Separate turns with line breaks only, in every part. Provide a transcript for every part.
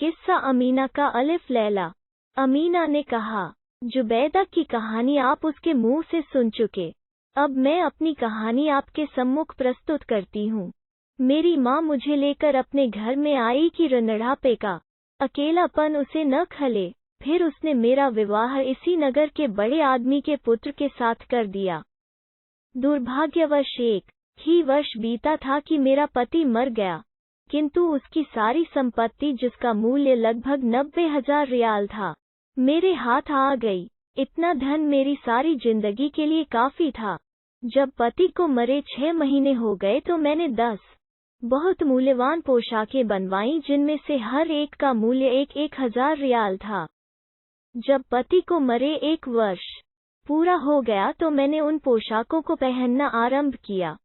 किस्सा अमीना का अलिफ लैला। अमीना ने कहा, जुबैदा की कहानी आप उसके मुंह से सुन चुके। अब मैं अपनी कहानी आपके सम्मुख प्रस्तुत करती हूँ। मेरी माँ मुझे लेकर अपने घर में आई कि रनड़ापे का अकेलापन उसे न खले। फिर उसने मेरा विवाह इसी नगर के बड़े आदमी के पुत्र के साथ कर दिया। दुर्भाग्यवश एक ही वर्ष बीता था कि मेरा पति मर गया, किंतु उसकी सारी संपत्ति जिसका मूल्य लगभग 90,000 रियाल था, मेरे हाथ आ गई। इतना धन मेरी सारी जिंदगी के लिए काफी था। जब पति को मरे 6 महीने हो गए तो मैंने 10 बहुत मूल्यवान पोशाकें बनवाईं, जिनमें से हर एक का मूल्य 1,000 रियाल था। जब पति को मरे 1 वर्ष पूरा हो गया तो मैंने उन पोशाकों को पहनना आरंभ किया।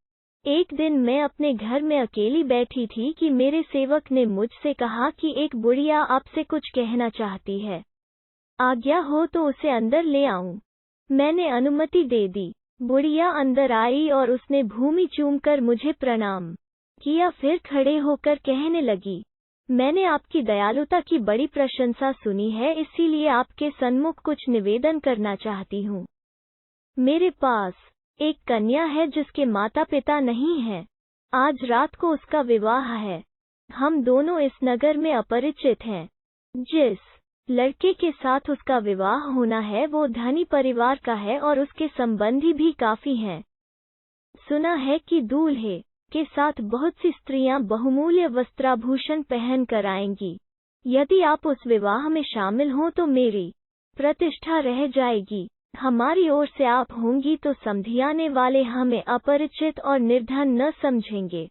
एक दिन मैं अपने घर में अकेली बैठी थी कि मेरे सेवक ने मुझसे कहा कि एक बुढ़िया आपसे कुछ कहना चाहती है, आज्ञा हो तो उसे अंदर ले आऊं। मैंने अनुमति दे दी। बुढ़िया अंदर आई और उसने भूमि चूमकर मुझे प्रणाम किया, फिर खड़े होकर कहने लगी, मैंने आपकी दयालुता की बड़ी प्रशंसा सुनी है, इसीलिए आपके सन्मुख कुछ निवेदन करना चाहती हूँ। मेरे पास एक कन्या है जिसके माता पिता नहीं हैं। आज रात को उसका विवाह है। हम दोनों इस नगर में अपरिचित हैं। जिस लड़के के साथ उसका विवाह होना है वो धनी परिवार का है और उसके संबंधी भी काफी हैं। सुना है कि दूल्हे के साथ बहुत सी स्त्रियां बहुमूल्य वस्त्राभूषण पहन कर आएंगी। यदि आप उस विवाह में शामिल हों तो मेरी प्रतिष्ठा रह जाएगी। हमारी ओर से आप होंगी तो समझियाने वाले हमें अपरिचित और निर्धन न समझेंगे।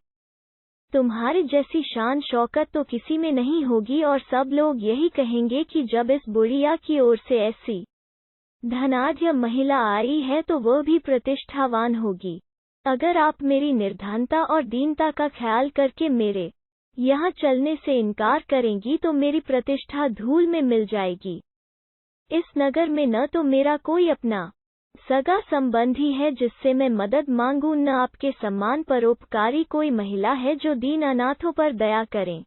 तुम्हारे जैसी शान शौकत तो किसी में नहीं होगी और सब लोग यही कहेंगे कि जब इस बुढ़िया की ओर से ऐसी धनाढ्य महिला आई है तो वह भी प्रतिष्ठावान होगी। अगर आप मेरी निर्धनता और दीनता का ख्याल करके मेरे यहाँ चलने से इनकार करेंगी तो मेरी प्रतिष्ठा धूल में मिल जाएगी। इस नगर में न तो मेरा कोई अपना सगा संबंधी है जिससे मैं मदद मांगूं, न आपके सम्मान परोपकारी कोई महिला है जो दीन अनाथों पर दया करें।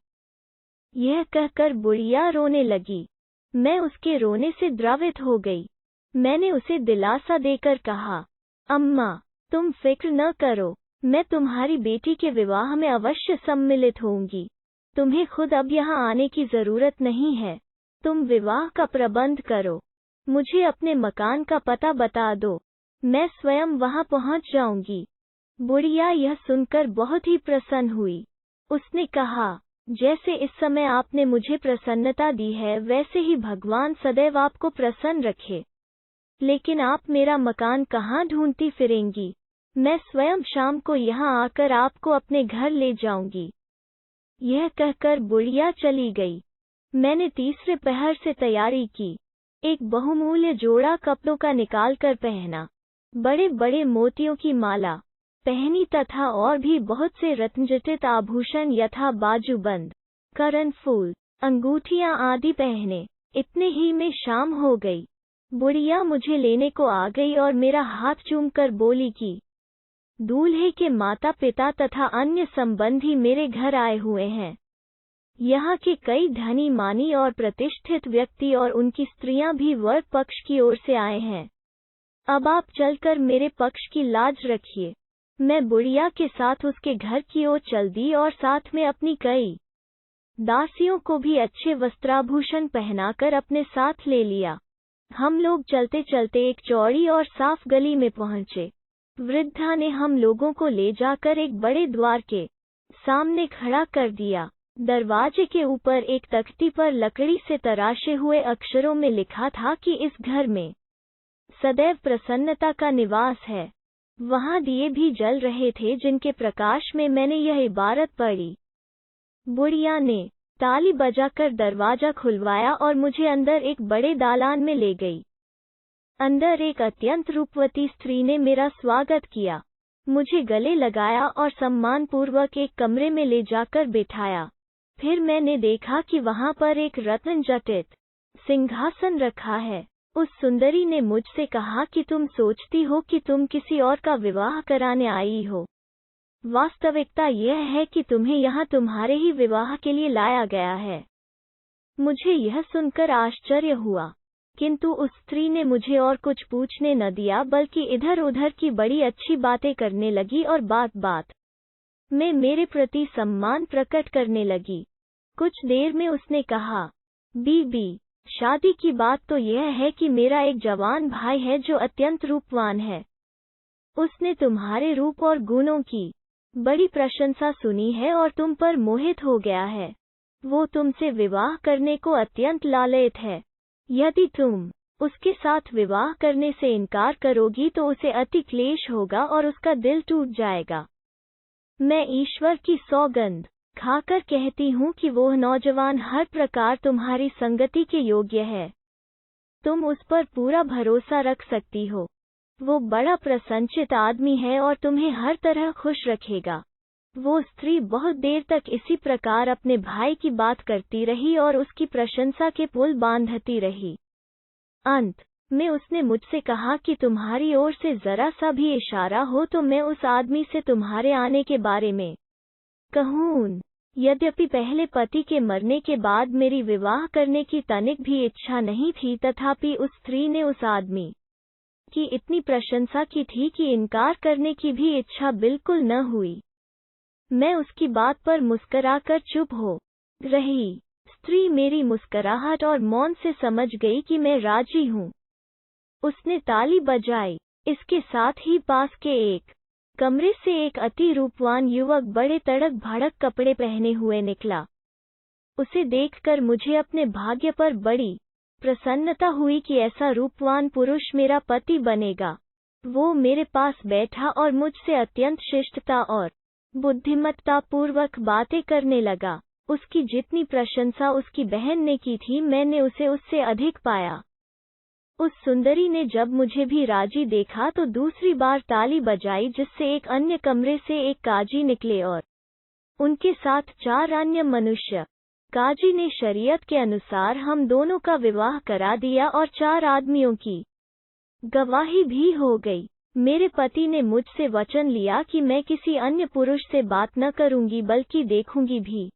यह कहकर बुढ़िया रोने लगी। मैं उसके रोने से द्रवित हो गई। मैंने उसे दिलासा देकर कहा, अम्मा, तुम फिक्र न करो, मैं तुम्हारी बेटी के विवाह में अवश्य सम्मिलित होंगी। तुम्हें खुद अब यहाँ आने की जरूरत नहीं है। तुम विवाह का प्रबंध करो। मुझे अपने मकान का पता बता दो, मैं स्वयं वहां पहुंच जाऊंगी। बुढ़िया यह सुनकर बहुत ही प्रसन्न हुई। उसने कहा, जैसे इस समय आपने मुझे प्रसन्नता दी है वैसे ही भगवान सदैव आपको प्रसन्न रखे। लेकिन आप मेरा मकान कहाँ ढूंढती फिरेंगी? मैं स्वयं शाम को यहाँ आकर आपको अपने घर ले जाऊंगी। यह कहकर बुढ़िया चली गई। मैंने तीसरे पहर से तैयारी की। एक बहुमूल्य जोड़ा कपड़ों का निकालकर पहना, बड़े बड़े मोतियों की माला पहनी तथा और भी बहुत से रत्नजटित आभूषण यथा बाजूबंद, कर्णफूल, अंगूठियां आदि पहने। इतने ही में शाम हो गई। बुढ़िया मुझे लेने को आ गई और मेरा हाथ चूमकर बोली कि दूल्हे के माता पिता तथा अन्य संबंधी मेरे घर आए हुए हैं। यहाँ के कई धनी मानी और प्रतिष्ठित व्यक्ति और उनकी स्त्रियां भी वर पक्ष की ओर से आए हैं। अब आप चलकर मेरे पक्ष की लाज रखिए। मैं बुढ़िया के साथ उसके घर की ओर चल दी और साथ में अपनी कई दासियों को भी अच्छे वस्त्राभूषण पहनाकर अपने साथ ले लिया। हम लोग चलते चलते एक चौड़ी और साफ गली में पहुंचे। वृद्धा ने हम लोगों को ले जाकर एक बड़े द्वार के सामने खड़ा कर दिया। दरवाजे के ऊपर एक तख्ती पर लकड़ी से तराशे हुए अक्षरों में लिखा था कि इस घर में सदैव प्रसन्नता का निवास है। वहां दिए भी जल रहे थे जिनके प्रकाश में मैंने यह इबारत पढ़ी। बुढ़िया ने ताली बजाकर दरवाजा खुलवाया और मुझे अंदर एक बड़े दालान में ले गई। अंदर एक अत्यंत रूपवती स्त्री ने मेरा स्वागत किया, मुझे गले लगाया और सम्मानपूर्वक एक कमरे में ले जाकर बिठाया। फिर मैंने देखा कि वहां पर एक रत्न जटित सिंहासन रखा है। उस सुंदरी ने मुझसे कहा कि तुम सोचती हो कि तुम किसी और का विवाह कराने आई हो। वास्तविकता यह है कि तुम्हें यहाँ तुम्हारे ही विवाह के लिए लाया गया है। मुझे यह सुनकर आश्चर्य हुआ, किंतु उस स्त्री ने मुझे और कुछ पूछने न दिया, बल्कि इधर उधर की बड़ी अच्छी बातें करने लगी और बात बात में मेरे प्रति सम्मान प्रकट करने लगी। कुछ देर में उसने कहा, बीबी, शादी की बात तो यह है कि मेरा एक जवान भाई है जो अत्यंत रूपवान है। उसने तुम्हारे रूप और गुणों की बड़ी प्रशंसा सुनी है और तुम पर मोहित हो गया है। वो तुमसे विवाह करने को अत्यंत लालयित है। यदि तुम उसके साथ विवाह करने से इनकार करोगी तो उसे अति क्लेश होगा और उसका दिल टूट जाएगा। मैं ईश्वर की सौगंध खाकर कहती हूँ कि वो नौजवान हर प्रकार तुम्हारी संगति के योग्य है। तुम उस पर पूरा भरोसा रख सकती हो। वो बड़ा प्रसन्नचित्त आदमी है और तुम्हें हर तरह खुश रखेगा। वो स्त्री बहुत देर तक इसी प्रकार अपने भाई की बात करती रही और उसकी प्रशंसा के पुल बांधती रही। अंत में उसने मुझसे कहा कि तुम्हारी ओर से जरा सा भी इशारा हो तो मैं उस आदमी से तुम्हारे आने के बारे में कहूँ। यद्यपि पहले पति के मरने के बाद मेरी विवाह करने की तनिक भी इच्छा नहीं थी, तथापि उस स्त्री ने उस आदमी की इतनी प्रशंसा की थी कि इनकार करने की भी इच्छा बिल्कुल न हुई। मैं उसकी बात पर मुस्कराकर चुप हो रही। स्त्री मेरी मुस्कुराहट और मौन से समझ गई कि मैं राजी हूँ। उसने ताली बजाई। इसके साथ ही पास के एक कमरे से एक अति रूपवान युवक बड़े तड़क भड़क कपड़े पहने हुए निकला। उसे देखकर मुझे अपने भाग्य पर बड़ी प्रसन्नता हुई कि ऐसा रूपवान पुरुष मेरा पति बनेगा। वो मेरे पास बैठा और मुझसे अत्यंत शिष्टता और बुद्धिमत्ता पूर्वक बातें करने लगा। उसकी जितनी प्रशंसा उसकी बहन ने की थी, मैंने उसे उससे अधिक पाया। उस सुंदरी ने जब मुझे भी राजी देखा तो दूसरी बार ताली बजाई, जिससे एक अन्य कमरे से एक काजी निकले और उनके साथ 4 अन्य मनुष्य। काजी ने शरीयत के अनुसार हम दोनों का विवाह करा दिया और 4 आदमियों की गवाही भी हो गई। मेरे पति ने मुझसे वचन लिया कि मैं किसी अन्य पुरुष से बात न करूंगी, बल्कि देखूंगी भी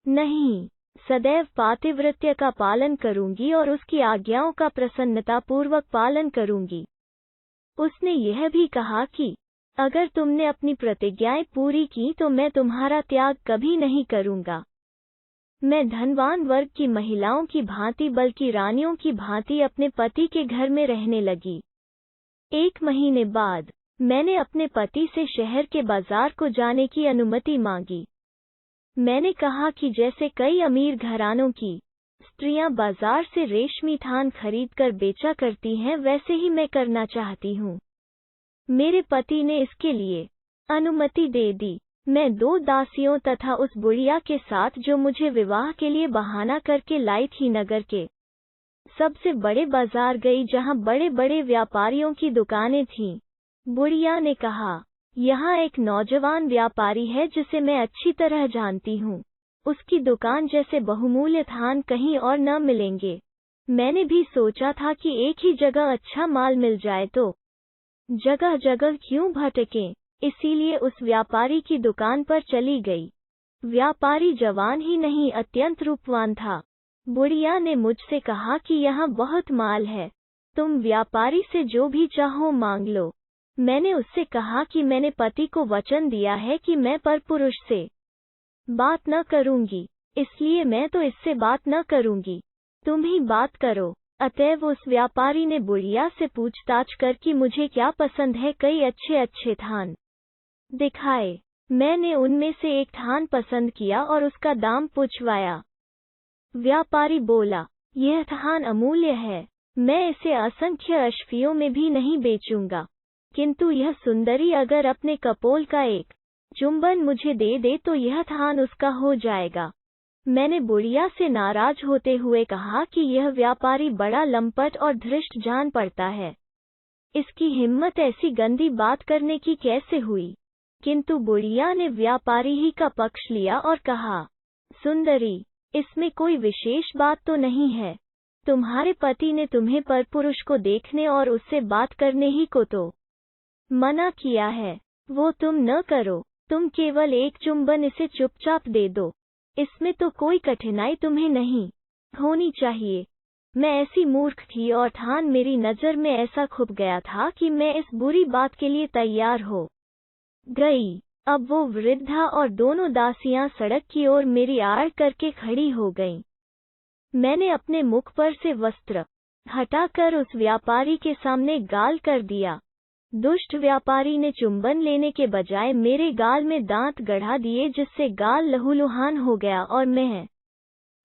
नहीं। सदैव पातिव्रत्य का पालन करूंगी और उसकी आज्ञाओं का प्रसन्नतापूर्वक पालन करूंगी। उसने यह भी कहा कि अगर तुमने अपनी प्रतिज्ञाएं पूरी की तो मैं तुम्हारा त्याग कभी नहीं करूंगा। मैं धनवान वर्ग की महिलाओं की भांति, बल्कि रानियों की भांति अपने पति के घर में रहने लगी। 1 महीने बाद मैंने अपने पति से शहर के बाजार को जाने की अनुमति मांगी। मैंने कहा कि जैसे कई अमीर घरानों की स्त्रियां बाजार से रेशमी थान खरीदकर बेचा करती हैं, वैसे ही मैं करना चाहती हूँ। मेरे पति ने इसके लिए अनुमति दे दी। मैं 2 दासियों तथा उस बुढ़िया के साथ, जो मुझे विवाह के लिए बहाना करके लाई थी, नगर के सबसे बड़े बाजार गई, जहाँ बड़े बड़े व्यापारियों की दुकानें थीं। बुढ़िया ने कहा, यहाँ एक नौजवान व्यापारी है जिसे मैं अच्छी तरह जानती हूँ। उसकी दुकान जैसे बहुमूल्य थान कहीं और न मिलेंगे। मैंने भी सोचा था कि एक ही जगह अच्छा माल मिल जाए तो जगह जगह क्यों भटकें, इसीलिए उस व्यापारी की दुकान पर चली गई। व्यापारी जवान ही नहीं, अत्यंत रूपवान था। बुढ़िया ने मुझसे कहा कि यहाँ बहुत माल है, तुम व्यापारी से जो भी चाहो मांग लो। मैंने उससे कहा कि मैंने पति को वचन दिया है कि मैं परपुरुष से बात न करूंगी, इसलिए मैं तो इससे बात न करूंगी, तुम ही बात करो। अतएव उस व्यापारी ने बुढ़िया से पूछताछ कर कि मुझे क्या पसंद है। कई अच्छे अच्छे थान दिखाए। मैंने उनमें से एक थान पसंद किया और उसका दाम पूछवाया। व्यापारी बोला, यह थान अमूल्य है, मैं इसे असंख्य अश्वियों में भी नहीं बेचूंगा, किंतु यह सुंदरी अगर अपने कपोल का एक चुंबन मुझे दे दे तो यह थान उसका हो जाएगा। मैंने बुढ़िया से नाराज होते हुए कहा कि यह व्यापारी बड़ा लंपट और धृष्ट जान पड़ता है, इसकी हिम्मत ऐसी गंदी बात करने की कैसे हुई। किंतु बुढ़िया ने व्यापारी ही का पक्ष लिया और कहा, सुंदरी, इसमें कोई विशेष बात तो नहीं है। तुम्हारे पति ने तुम्हें परपुरुष को देखने और उससे बात करने ही को तो मना किया है, वो तुम न करो। तुम केवल एक चुंबन इसे चुपचाप दे दो, इसमें तो कोई कठिनाई तुम्हें नहीं। होनी चाहिए। मैं ऐसी मूर्ख थी और ठान मेरी नज़र में ऐसा खुप गया था कि मैं इस बुरी बात के लिए तैयार हो गई। अब वो वृद्धा और दोनों दासियां सड़क की ओर मेरी आड़ करके खड़ी हो गईं। मैंने अपने मुख पर से वस्त्र हटाकर उस व्यापारी के सामने गाल कर दिया। दुष्ट व्यापारी ने चुंबन लेने के बजाय मेरे गाल में दांत गड़ा दिए, जिससे गाल लहूलुहान हो गया और मैं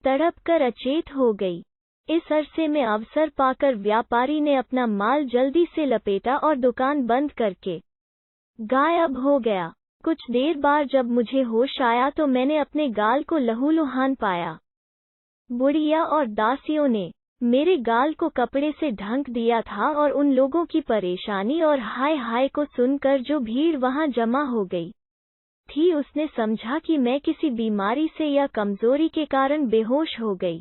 तड़प कर अचेत हो गई। इस अरसे में अवसर पाकर व्यापारी ने अपना माल जल्दी से लपेटा और दुकान बंद करके गायब हो गया। कुछ देर बाद जब मुझे होश आया तो मैंने अपने गाल को लहूलुहान पाया। बुढ़िया और दासियों ने मेरे गाल को कपड़े से ढक दिया था और उन लोगों की परेशानी और हाय हाय को सुनकर जो भीड़ वहां जमा हो गई थी, उसने समझा कि मैं किसी बीमारी से या कमजोरी के कारण बेहोश हो गई।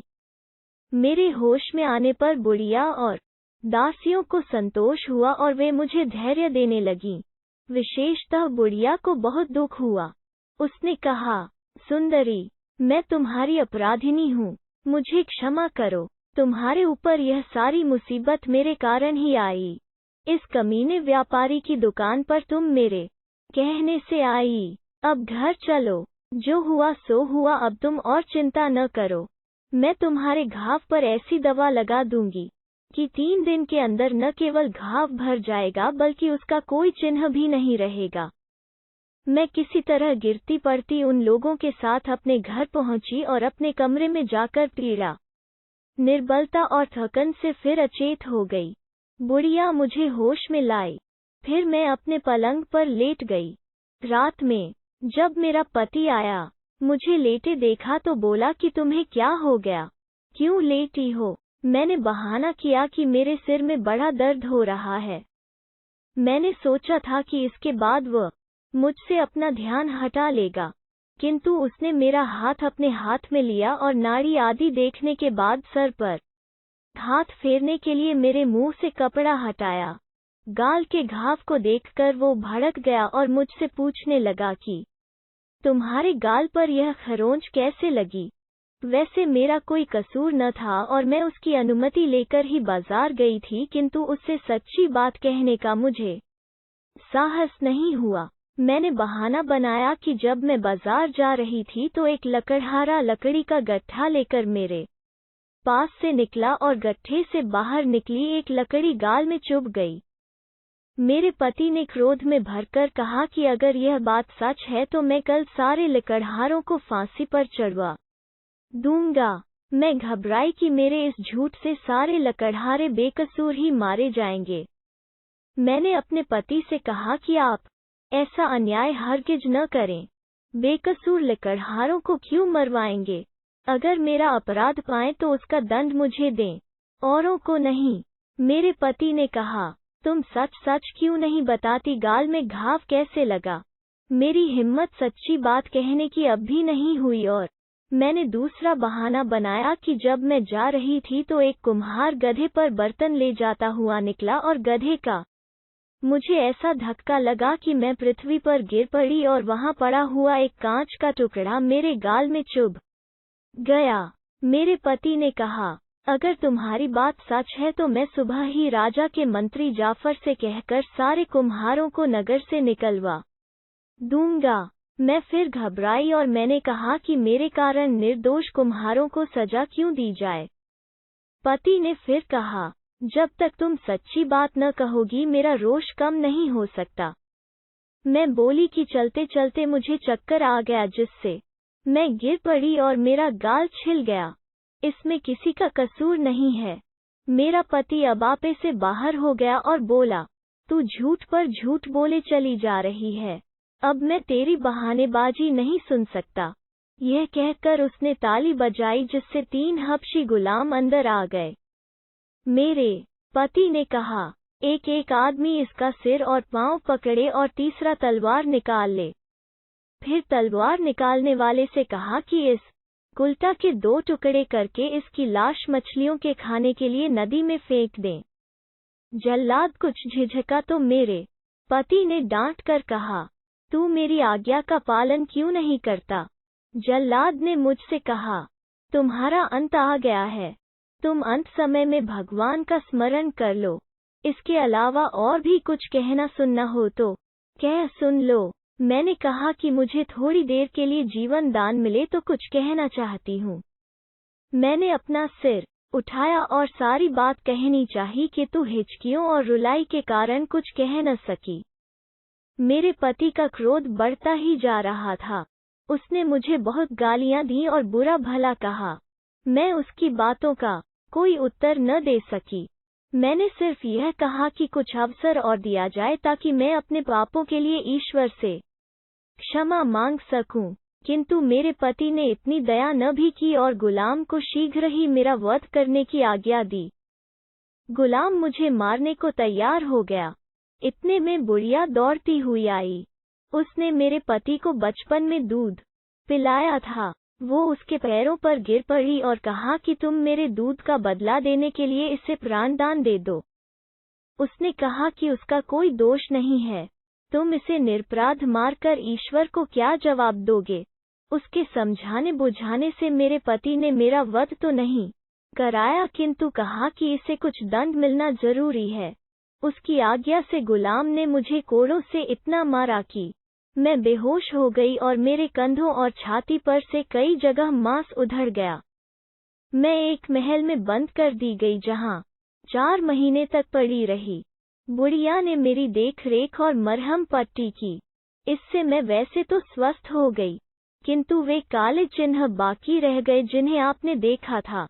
मेरे होश में आने पर बुढ़िया और दासियों को संतोष हुआ और वे मुझे धैर्य देने लगीं। विशेषतः बुढ़िया को बहुत दुख हुआ। उसने कहा, सुंदरी, मैं तुम्हारी अपराधिनी हूँ, मुझे क्षमा करो। तुम्हारे ऊपर यह सारी मुसीबत मेरे कारण ही आई। इस कमीने व्यापारी की दुकान पर तुम मेरे कहने से आई। अब घर चलो, जो हुआ सो हुआ, अब तुम और चिंता न करो। मैं तुम्हारे घाव पर ऐसी दवा लगा दूंगी कि 3 दिन के अंदर न केवल घाव भर जाएगा बल्कि उसका कोई चिन्ह भी नहीं रहेगा। मैं किसी तरह गिरती पड़ती उन लोगों के साथ अपने घर पहुंची और अपने कमरे में जाकर पीड़ा, निर्बलता और थकन से फिर अचेत हो गई। बुढ़िया मुझे होश में लाई। फिर मैं अपने पलंग पर लेट गई। रात में जब मेरा पति आया, मुझे लेटे देखा तो बोला कि तुम्हें क्या हो गया, क्यों लेटी हो? मैंने बहाना किया कि मेरे सिर में बड़ा दर्द हो रहा है। मैंने सोचा था कि इसके बाद वह मुझसे अपना ध्यान हटा लेगा, किंतु उसने मेरा हाथ अपने हाथ में लिया और नाड़ी आदि देखने के बाद सर पर हाथ फेरने के लिए मेरे मुंह से कपड़ा हटाया। गाल के घाव को देखकर वो भड़क गया और मुझसे पूछने लगा कि तुम्हारे गाल पर यह खरोंच कैसे लगी? वैसे मेरा कोई कसूर न था और मैं उसकी अनुमति लेकर ही बाजार गई थी, किंतु उससे सच्ची बात कहने का मुझे साहस नहीं हुआ। मैंने बहाना बनाया कि जब मैं बाजार जा रही थी तो एक लकड़हारा लकड़ी का गट्ठा लेकर मेरे पास से निकला और गट्ठे से बाहर निकली एक लकड़ी गाल में चुभ गई। मेरे पति ने क्रोध में भरकर कहा कि अगर यह बात सच है तो मैं कल सारे लकड़हारों को फांसी पर चढ़वा दूंगा। मैं घबराई कि मेरे इस झूठ से सारे लकड़हारे बेकसूर ही मारे जाएंगे। मैंने अपने पति से कहा कि आप ऐसा अन्याय हरगिज न करें। बेकसूर लकड़हारों को क्यों मरवाएंगे? अगर मेरा अपराध पाएं तो उसका दंड मुझे दें, औरों को नहीं। मेरे पति ने कहा, तुम सच सच क्यों नहीं बताती, गाल में घाव कैसे लगा? मेरी हिम्मत सच्ची बात कहने की अब भी नहीं हुई और मैंने दूसरा बहाना बनाया कि जब मैं जा रही थी तो एक कुम्हार गधे पर बर्तन ले जाता हुआ निकला और गधे का मुझे ऐसा धक्का लगा कि मैं पृथ्वी पर गिर पड़ी और वहां पड़ा हुआ एक कांच का टुकड़ा मेरे गाल में चुभ गया। मेरे पति ने कहा, अगर तुम्हारी बात सच है तो मैं सुबह ही राजा के मंत्री जाफर से कहकर सारे कुम्हारों को नगर से निकलवा दूंगा। मैं फिर घबराई और मैंने कहा कि मेरे कारण निर्दोष कुम्हारों को सजा क्यों दी जाए। पति ने फिर कहा, जब तक तुम सच्ची बात न कहोगी मेरा रोष कम नहीं हो सकता। मैं बोली कि चलते चलते मुझे चक्कर आ गया, जिससे मैं गिर पड़ी और मेरा गाल छिल गया। इसमें किसी का कसूर नहीं है। मेरा पति अब आपे से बाहर हो गया और बोला, तू झूठ पर झूठ बोले चली जा रही है, अब मैं तेरी बहानेबाजी नहीं सुन सकता। यह कहकर उसने ताली बजाई, जिससे 3 हबशी गुलाम अंदर आ गए। मेरे पति ने कहा, एक एक आदमी इसका सिर और पांव पकड़े और तीसरा तलवार निकाल ले। फिर तलवार निकालने वाले से कहा कि इस कुल्टा के 2 टुकड़े करके इसकी लाश मछलियों के खाने के लिए नदी में फेंक दें। जल्लाद कुछ झिझका तो मेरे पति ने डांट कर कहा, तू मेरी आज्ञा का पालन क्यों नहीं करता? जल्लाद ने मुझसे कहा, तुम्हारा अंत आ गया है। तुम अंत समय में भगवान का स्मरण कर लो। इसके अलावा और भी कुछ कहना सुनना हो तो कह सुन लो। मैंने कहा कि मुझे थोड़ी देर के लिए जीवन दान मिले तो कुछ कहना चाहती हूँ। मैंने अपना सिर उठाया और सारी बात कहनी चाहिए कि तू हिचकियों और रुलाई के कारण कुछ कह न सकी। मेरे पति का क्रोध बढ़ता ही जा रहा था। उसने मुझे बहुत गालियां दी और बुरा भला कहा। मैं उसकी बातों का कोई उत्तर न दे सकी। मैंने सिर्फ यह कहा कि कुछ अवसर और दिया जाए ताकि मैं अपने पापों के लिए ईश्वर से क्षमा मांग सकूं, किंतु मेरे पति ने इतनी दया न भी की और गुलाम को शीघ्र ही मेरा वध करने की आज्ञा दी। गुलाम मुझे मारने को तैयार हो गया। इतने में बुढ़िया दौड़ती हुई आई। उसने मेरे पति को बचपन में दूध पिलाया था। वो उसके पैरों पर गिर पड़ी और कहा कि तुम मेरे दूध का बदला देने के लिए इसे प्राणदान दे दो। उसने कहा कि उसका कोई दोष नहीं है। तुम इसे निरपराध मारकर ईश्वर को क्या जवाब दोगे? उसके समझाने बुझाने से मेरे पति ने मेरा वध तो नहीं कराया, किंतु कहा कि इसे कुछ दंड मिलना जरूरी है। उसकी आज्ञा से गुलाम ने मुझे कोड़ों से इतना मारा कि मैं बेहोश हो गई और मेरे कंधों और छाती पर से कई जगह मांस उधड़ गया। मैं एक महल में बंद कर दी गई जहां 4 महीने तक पड़ी रही। बुढ़िया ने मेरी देख रेख और मरहम पट्टी की। इससे मैं वैसे तो स्वस्थ हो गई, किंतु वे काले चिन्ह बाकी रह गए जिन्हें आपने देखा था।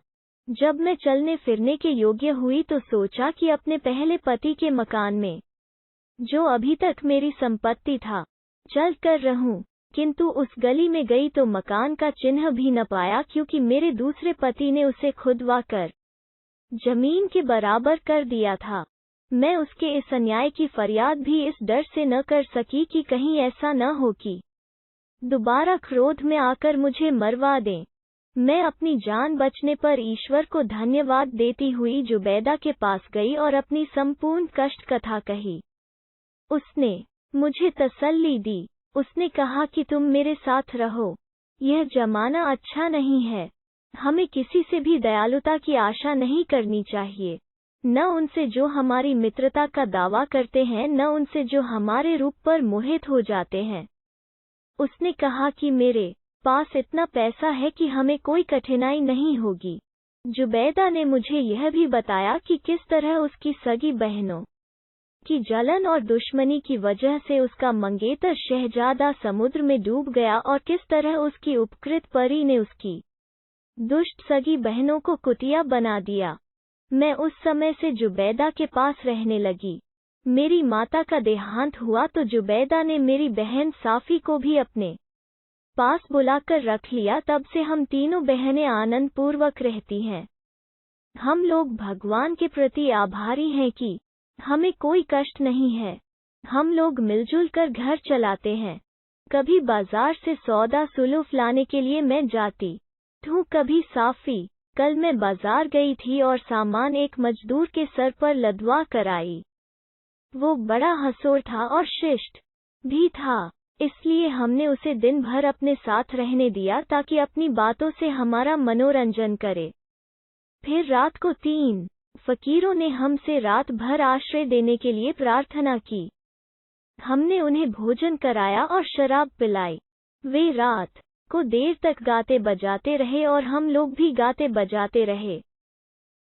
जब मैं चलने फिरने के योग्य हुई तो सोचा कि अपने पहले पति के मकान में, जो अभी तक मेरी संपत्ति था, चल कर रहूं, किंतु उस गली में गई तो मकान का चिन्ह भी न पाया, क्योंकि मेरे दूसरे पति ने उसे खुदवा कर जमीन के बराबर कर दिया था। मैं उसके इस अन्याय की फरियाद भी इस डर से न कर सकी कि कहीं ऐसा न हो कि दोबारा क्रोध में आकर मुझे मरवा दें। मैं अपनी जान बचने पर ईश्वर को धन्यवाद देती हुई जुबैदा के पास गई और अपनी संपूर्ण कष्ट कथा कही। उसने मुझे तसल्ली दी। उसने कहा कि तुम मेरे साथ रहो। यह जमाना अच्छा नहीं है। हमें किसी से भी दयालुता की आशा नहीं करनी चाहिए, न उनसे जो हमारी मित्रता का दावा करते हैं, न उनसे जो हमारे रूप पर मोहित हो जाते हैं। उसने कहा कि मेरे पास इतना पैसा है कि हमें कोई कठिनाई नहीं होगी। जुबैदा ने मुझे यह भी बताया कि किस तरह उसकी सगी बहनों की जलन और दुश्मनी की वजह से उसका मंगेतर शहजादा समुद्र में डूब गया और किस तरह उसकी उपकृत परी ने उसकी दुष्ट सगी बहनों को कुतिया बना दिया। मैं उस समय से जुबैदा के पास रहने लगी। मेरी माता का देहांत हुआ तो जुबैदा ने मेरी बहन साफी को भी अपने पास बुलाकर रख लिया। तब से हम तीनों बहनें आनंद पूर्वक रहती हैं। हम लोग भगवान के प्रति आभारी हैं कि हमें कोई कष्ट नहीं है। हम लोग मिलजुल कर घर चलाते हैं। कभी बाजार से सौदा सुलूफ लाने के लिए मैं जाती हूँ, कभी साफी। कल मैं बाजार गई थी और सामान एक मजदूर के सर पर लदवा कर आई। वो बड़ा हंसोर था और शिष्ट भी था, इसलिए हमने उसे दिन भर अपने साथ रहने दिया ताकि अपनी बातों से हमारा मनोरंजन करे। फिर रात को 3 फकीरों ने हमसे रात भर आश्रय देने के लिए प्रार्थना की। हमने उन्हें भोजन कराया और शराब पिलाई। वे रात को देर तक गाते बजाते रहे और हम लोग भी गाते बजाते रहे।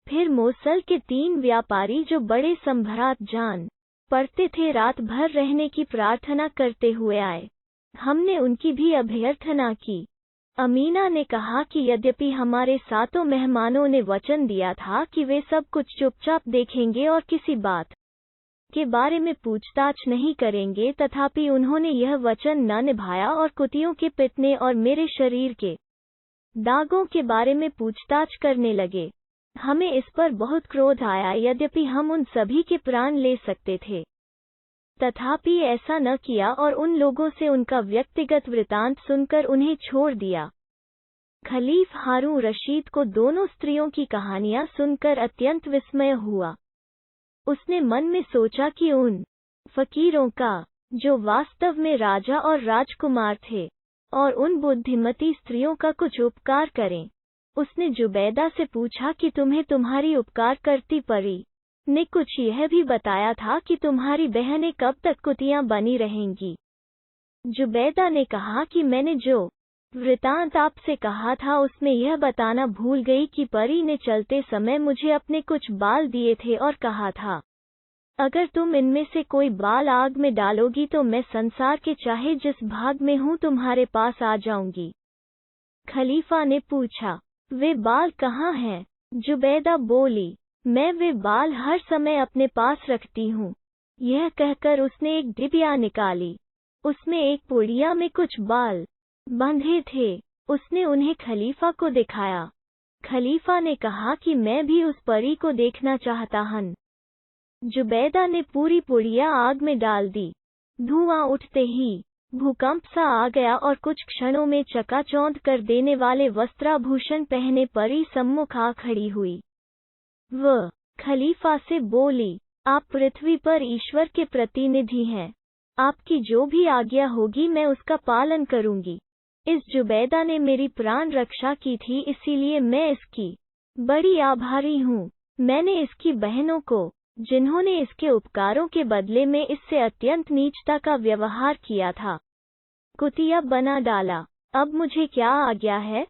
फिर मोसल के 3 व्यापारी जो बड़े संभरात जान पड़ते थे, रात भर रहने की प्रार्थना करते हुए आए। हमने उनकी भी अभ्यर्थना की। अमीना ने कहा कि यद्यपि हमारे सातों मेहमानों ने वचन दिया था कि वे सब कुछ चुपचाप देखेंगे और किसी बात के बारे में पूछताछ नहीं करेंगे, तथापि उन्होंने यह वचन न निभाया और कुतियों के पिटने और मेरे शरीर के दागों के बारे में पूछताछ करने लगे। हमें इस पर बहुत क्रोध आया, यद्यपि हम उन सभी के प्राण ले सकते थे, तथापि ऐसा न किया और उन लोगों से उनका व्यक्तिगत वृतांत सुनकर उन्हें छोड़ दिया। खलीफ हारून रशीद को दोनों स्त्रियों की कहानियां सुनकर अत्यंत विस्मय हुआ। उसने मन में सोचा कि उन फकीरों का, जो वास्तव में राजा और राजकुमार थे, और उन बुद्धिमती स्त्रियों का कुछ उपकार करें। उसने जुबैदा से पूछा कि तुम्हें तुम्हारी उपकार करती परी ने कुछ यह भी बताया था कि तुम्हारी बहनें कब तक कुतियां बनी रहेंगी। जुबैदा ने कहा कि मैंने जो वृतांत आपसे कहा था उसमें यह बताना भूल गई कि परी ने चलते समय मुझे अपने कुछ बाल दिए थे और कहा था, अगर तुम इनमें से कोई बाल आग में डालोगी तो मैं संसार के चाहे जिस भाग में हूँ तुम्हारे पास आ जाऊंगी। खलीफा ने पूछा, वे बाल कहाँ हैं? जुबैदा बोली, मैं वे बाल हर समय अपने पास रखती हूँ। यह कहकर उसने एक डिबिया निकाली। उसमें एक पुड़िया में कुछ बाल बंधे थे। उसने उन्हें खलीफा को दिखाया। खलीफा ने कहा कि मैं भी उस परी को देखना चाहता हूँ। जुबैदा ने पूरी पुड़िया आग में डाल दी। धुआं उठते ही भूकंप सा आ गया और कुछ क्षणों में चकाचौंध कर देने वाले वस्त्राभूषण पहने परी सम्मुख आ खड़ी हुई। वह खलीफा से बोली, आप पृथ्वी पर ईश्वर के प्रतिनिधि हैं। आपकी जो भी आज्ञा होगी मैं उसका पालन करूंगी। इस जुबैदा ने मेरी प्राण रक्षा की थी, इसीलिए मैं इसकी बड़ी आभारी हूँ। मैंने इसकी बहनों को, जिन्होंने इसके उपकारों के बदले में इससे अत्यंत नीचता का व्यवहार किया था, कुतिया बना डाला। अब मुझे क्या आज्ञा है?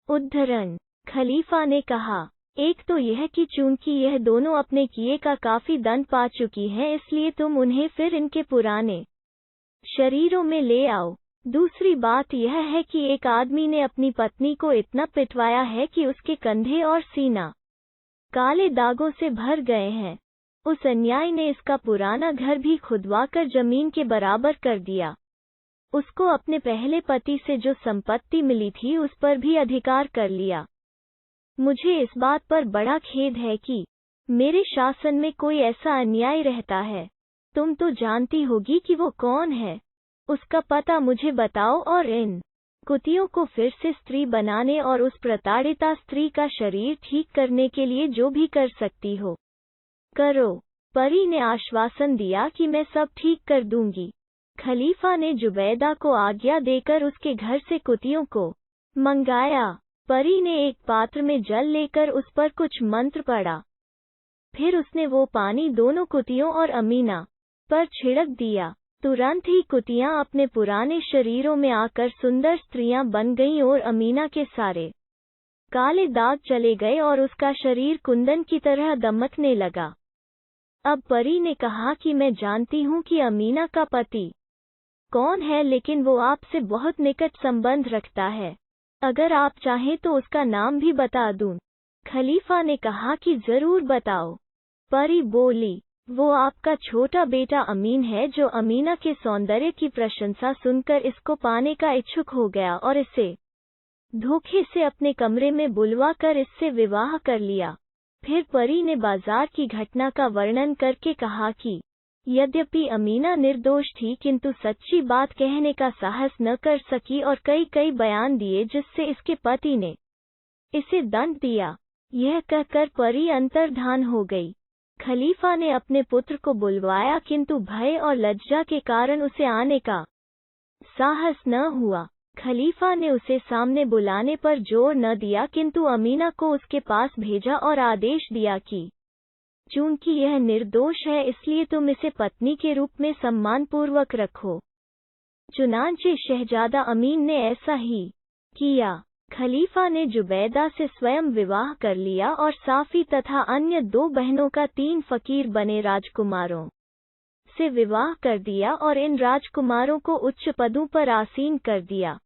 उद्धरण। खलीफा ने कहा, एक तो यह कि चूंकि यह दोनों अपने किए का काफी दंड पा चुकी हैं, इसलिए तुम उन्हें फिर इनके पुराने शरीरों में ले आओ। दूसरी बात यह है कि एक आदमी ने अपनी पत्नी को इतना पिटवाया है कि उसके कंधे और सीना काले दागों से भर गए हैं। उस अन्यायी ने इसका पुराना घर भी खुदवाकर जमीन के बराबर कर दिया। उसको अपने पहले पति से जो संपत्ति मिली थी उस पर भी अधिकार कर लिया। मुझे इस बात पर बड़ा खेद है कि मेरे शासन में कोई ऐसा अन्यायी रहता है। तुम तो जानती होगी कि वो कौन है। उसका पता मुझे बताओ और इन कुतियों को फिर से स्त्री बनाने और उस प्रताड़िता स्त्री का शरीर ठीक करने के लिए जो भी कर सकती हो, करो। परी ने आश्वासन दिया कि मैं सब ठीक कर दूंगी। खलीफा ने जुबैदा को आज्ञा देकर उसके घर से कुतियों को मंगाया। परी ने एक पात्र में जल लेकर उस पर कुछ मंत्र पढ़ा। फिर उसने वो पानी दोनों कुतियों और अमीना पर छिड़क दिया। तुरंत ही कुतियां अपने पुराने शरीरों में आकर सुंदर स्त्रियां बन गईं और अमीना के सारे काले दाग चले गए और उसका शरीर कुंदन की तरह दमकने लगा। अब परी ने कहा कि मैं जानती हूँ कि अमीना का पति कौन है, लेकिन वो आपसे बहुत निकट संबंध रखता है। अगर आप चाहें तो उसका नाम भी बता दूं। खलीफा ने कहा कि जरूर बताओ। परी बोली, वो आपका छोटा बेटा अमीन है, जो अमीना के सौंदर्य की प्रशंसा सुनकर इसको पाने का इच्छुक हो गया और इसे धोखे से अपने कमरे में बुलवा कर इससे विवाह कर लिया। फिर परी ने बाजार की घटना का वर्णन करके कहा कि यद्यपि अमीना निर्दोष थी, किंतु सच्ची बात कहने का साहस न कर सकी और कई बयान दिए जिससे इसके पति ने इसे दंड दिया। यह कहकर परी अंतर्धान हो गई। खलीफा ने अपने पुत्र को बुलवाया, किंतु भय और लज्जा के कारण उसे आने का साहस न हुआ। खलीफा ने उसे सामने बुलाने पर जोर न दिया, किंतु अमीना को उसके पास भेजा और आदेश दिया कि चूंकि यह निर्दोष है, इसलिए तुम इसे पत्नी के रूप में सम्मानपूर्वक रखो। चुनांचे शहजादा अमीन ने ऐसा ही किया। खलीफा ने जुबैदा से स्वयं विवाह कर लिया और साफी तथा अन्य 2 बहनों का 3 फकीर बने राजकुमारों से विवाह कर दिया और इन राजकुमारों को उच्च पदों पर आसीन कर दिया।